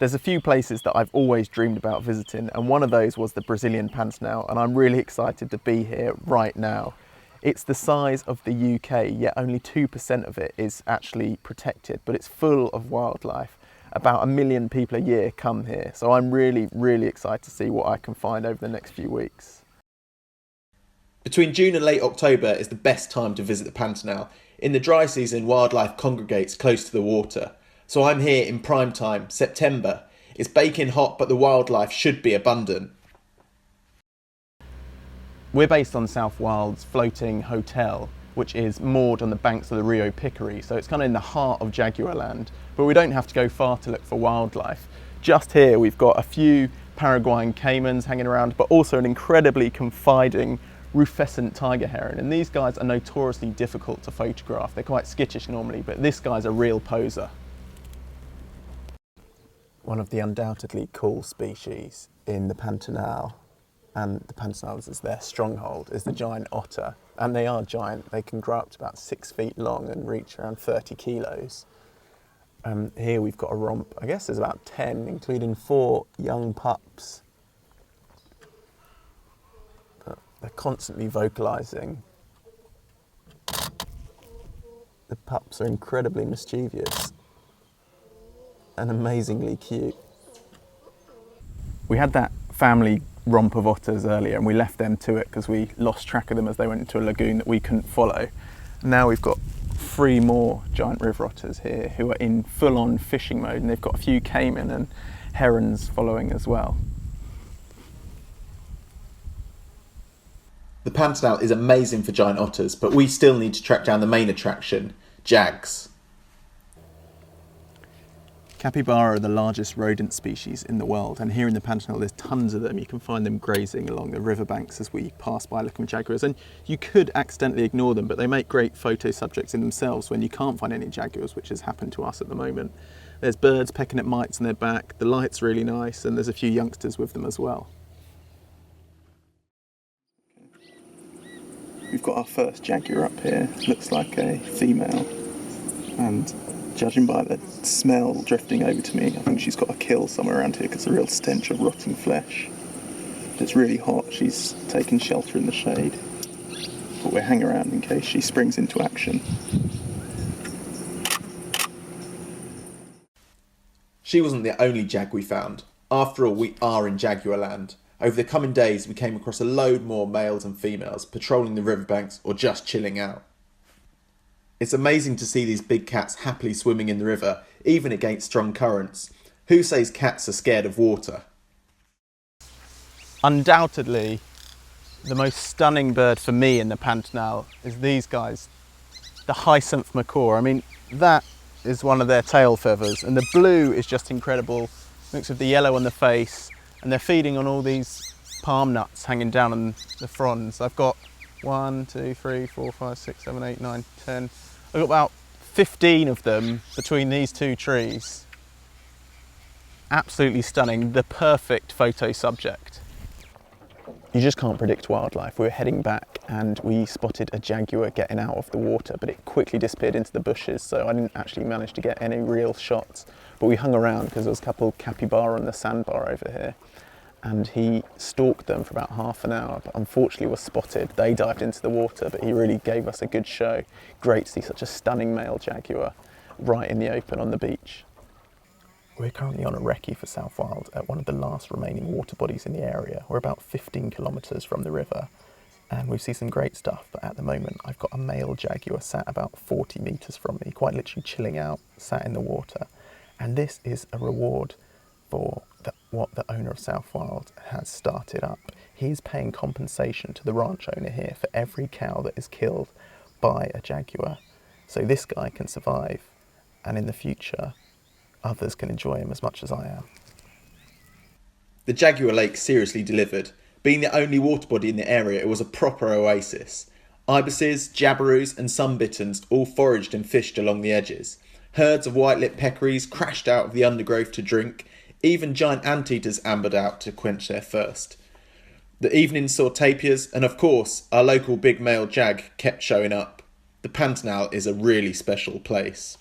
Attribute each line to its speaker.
Speaker 1: There's a few places that I've always dreamed about visiting, and one of those was the Brazilian Pantanal, and I'm really excited to be here right now. It's the size of the UK, yet only 2% of it is actually protected, but it's full of wildlife. About 1 million people a year come here, so I'm really excited to see what I can find over the next few weeks.
Speaker 2: Between June and late October is the best time to visit the Pantanal. In the dry season, wildlife congregates close to the water. So I'm here in prime time, September. It's baking hot, but the wildlife should be abundant.
Speaker 1: We're based on South Wales Floating Hotel, which is moored on the banks of the Rio Piccary, so it's kind of in the heart of Jaguar land, but we don't have to go far to look for wildlife. Just here we've got a few Paraguayan caimans hanging around, but also an incredibly confiding rufescent tiger heron, and these guys are notoriously difficult to photograph. They're quite skittish normally, but this guy's a real poser. One of the undoubtedly cool species in the Pantanal, and the Pantanal is their stronghold, is the giant otter. And they are giant. They can grow up to about 6 feet long and reach around 30 kilos. Here we've got a romp. I guess there's about 10, including 4 young pups. But they're constantly vocalising. The pups are incredibly mischievous and amazingly cute. We had that family romp of otters earlier and we left them to it because we lost track of them as they went into a lagoon that we couldn't follow. Now we've got 3 more giant river otters here who are in full-on fishing mode, and they've got a few caiman and herons following as well.
Speaker 2: The Pantanal is amazing for giant otters, but we still need to track down the main attraction, Jags.
Speaker 1: Capybara are the largest rodent species in the world, and here in the Pantanal there's tons of them. You can find them grazing along the riverbanks as we pass by looking for jaguars, and you could accidentally ignore them, but they make great photo subjects in themselves when you can't find any jaguars, which has happened to us at the moment. There's birds pecking at mites on their back, the light's really nice, and there's a few youngsters with them as well. We've got our first jaguar up here. Looks like a female, and judging by the smell drifting over to me, I think she's got a kill somewhere around here because there's a real stench of rotting flesh. It's really hot. She's taken shelter in the shade, but we'll hang around in case she springs into action.
Speaker 2: She wasn't the only jag we found. After all, we are in Jaguar land. Over the coming days, we came across a load more males and females patrolling the riverbanks or just chilling out. It's amazing to see these big cats happily swimming in the river, even against strong currents. Who says cats are scared of water?
Speaker 1: Undoubtedly, the most stunning bird for me in the Pantanal is these guys, the hyacinth macaw. I mean, that is one of their tail feathers, and the blue is just incredible. Mixed with the yellow on the face, and they're feeding on all these palm nuts hanging down on the fronds. I've got 1, 2, 3, 4, 5, 6, 7, 8, 9, 10. I've got about 15 of them between these 2 trees. Absolutely stunning, the perfect photo subject. You just can't predict wildlife. We were heading back and we spotted a jaguar getting out of the water, but it quickly disappeared into the bushes, so I didn't actually manage to get any real shots. But we hung around because there was a couple of capybara on the sandbar over here, and he stalked them for about half an hour, but unfortunately was spotted. They dived into the water, but he really gave us a good show. Great to see such a stunning male jaguar right in the open on the beach. We're currently on a recce for South Wales at one of the last remaining water bodies in the area. We're about 15 kilometres from the river, and we see some great stuff, but at the moment I've got a male jaguar sat about 40 metres from me, quite literally chilling out, sat in the water. And this is a reward for what the owner of South Wales has started up. He's paying compensation to the ranch owner here for every cow that is killed by a jaguar. So this guy can survive, and in the future, others can enjoy him as much as I am.
Speaker 2: The Jaguar Lake seriously delivered. Being the only water body in the area, it was a proper oasis. Ibises, jabiroos and sunbitterns all foraged and fished along the edges. Herds of white-lipped peccaries crashed out of the undergrowth to drink. Even giant anteaters ambered out to quench their thirst. The evening saw tapirs, and of course, our local big male jag kept showing up. The Pantanal is a really special place.